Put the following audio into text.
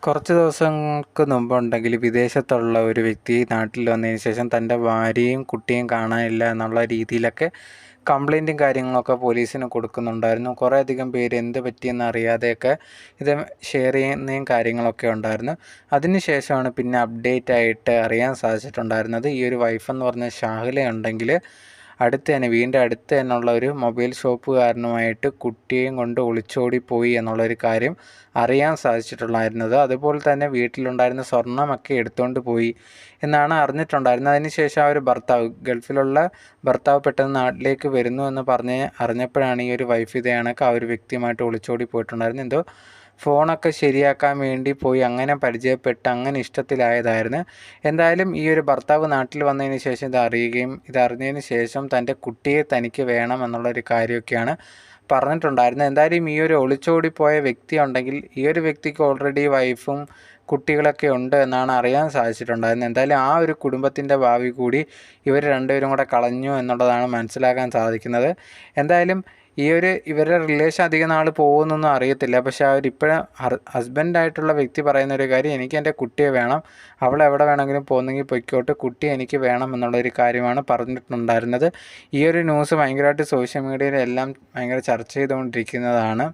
കുറച്ച് ദിവസങ്ങൾക്ക് മുമ്പുണ്ടെങ്കിൽ വിദേശത്തുള്ള ഒരു വ്യക്തി നാട്ടിൽ വന്നതിന് ശേഷം തൻ്റെ ഭാര്യയും കുട്ടിയും കാണാനില്ല എന്നുള്ള രീതിയിലൊക്കെ കംപ്ലൈൻറ്റും കാര്യങ്ങളൊക്കെ പോലീസിന് കൊടുക്കുന്നുണ്ടായിരുന്നു. കുറേയധികം പേര് എന്ത് പറ്റിയെന്ന് അറിയാതെയൊക്കെ ഇത് ഷെയർ ചെയ്യുന്നതും കാര്യങ്ങളൊക്കെ ഉണ്ടായിരുന്നു. അതിനുശേഷമാണ് പിന്നെ അപ്ഡേറ്റ് ആയിട്ട് അറിയാൻ സാധിച്ചിട്ടുണ്ടായിരുന്നത്, ഈ ഒരു വൈഫ് എന്ന് പറഞ്ഞ ഷാഹില ഉണ്ടെങ്കിൽ വീടിൻ്റെ അടുത്ത് തന്നെയുള്ള ഒരു മൊബൈൽ ഷോപ്പുകാരനുമായിട്ട് കുട്ടിയെയും കൊണ്ട് ഒളിച്ചോടിപ്പോയി എന്നുള്ളൊരു കാര്യം അറിയാൻ സാധിച്ചിട്ടുണ്ടായിരുന്നത്. അതുപോലെ തന്നെ വീട്ടിലുണ്ടായിരുന്ന സ്വർണ്ണമൊക്കെ എടുത്തുകൊണ്ട് പോയി എന്നാണ് അറിഞ്ഞിട്ടുണ്ടായിരുന്നത്. അതിനുശേഷം ആ ഒരു ഗൾഫിലുള്ള ഭർത്താവ് പെട്ടെന്ന് നാട്ടിലേക്ക് വരുന്നു എന്ന് അറിഞ്ഞപ്പോഴാണ് ഈ ഒരു വൈഫ് ഇതേ കണക്ക് ആ ഒരു വ്യക്തിയുമായിട്ട് ഒളിച്ചോടി പോയിട്ടുണ്ടായിരുന്നു. എന്തോ ഫോണൊക്കെ ശരിയാക്കാൻ വേണ്ടി പോയി അങ്ങനെ പരിചയപ്പെട്ട് അങ്ങനെ ഇഷ്ടത്തിലായതായിരുന്നു. എന്തായാലും ഈ ഒരു ഭർത്താവ് നാട്ടിൽ വന്നതിന് ശേഷം ഇതറിഞ്ഞതിന് ശേഷം തൻ്റെ കുട്ടിയെ തനിക്ക് വേണം എന്നുള്ളൊരു കാര്യമൊക്കെയാണ് പറഞ്ഞിട്ടുണ്ടായിരുന്നത്. എന്തായാലും ഈ ഒരു ഒളിച്ചോടിപ്പോയ വ്യക്തി ഉണ്ടെങ്കിൽ ഈ ഒരു വ്യക്തിക്ക് ഓൾറെഡി വൈഫും കുട്ടികളൊക്കെ ഉണ്ട് എന്നാണ് അറിയാൻ സാധിച്ചിട്ടുണ്ടായിരുന്നത്. എന്തായാലും ആ ഒരു കുടുംബത്തിൻ്റെ ഭാവി കൂടി ഇവർ രണ്ടുപേരും കൂടെ കളഞ്ഞു എന്നുള്ളതാണ് മനസ്സിലാക്കാൻ സാധിക്കുന്നത്. എന്തായാലും ഇവരുടെ റിലേഷൻ അധികം നാൾ പോകുമെന്നൊന്നും അറിയത്തില്ല. പക്ഷേ ഇപ്പോഴും ഹസ്ബൻഡായിട്ടുള്ള വ്യക്തി പറയുന്ന ഒരു കാര്യം, എനിക്ക് എൻ്റെ കുട്ടിയെ വേണം, അവൾ എവിടെ വേണമെങ്കിലും പോകുന്നെങ്കിൽ പൊയ്ക്കോട്ട്, കുട്ടി എനിക്ക് വേണം എന്നുള്ളൊരു കാര്യമാണ് പറഞ്ഞിട്ടുണ്ടായിരുന്നത്. ഈ ഒരു ന്യൂസ് ഭയങ്കരമായിട്ട് സോഷ്യൽ മീഡിയയിലെല്ലാം ഭയങ്കര ചർച്ച ചെയ്തുകൊണ്ടിരിക്കുന്നതാണ്.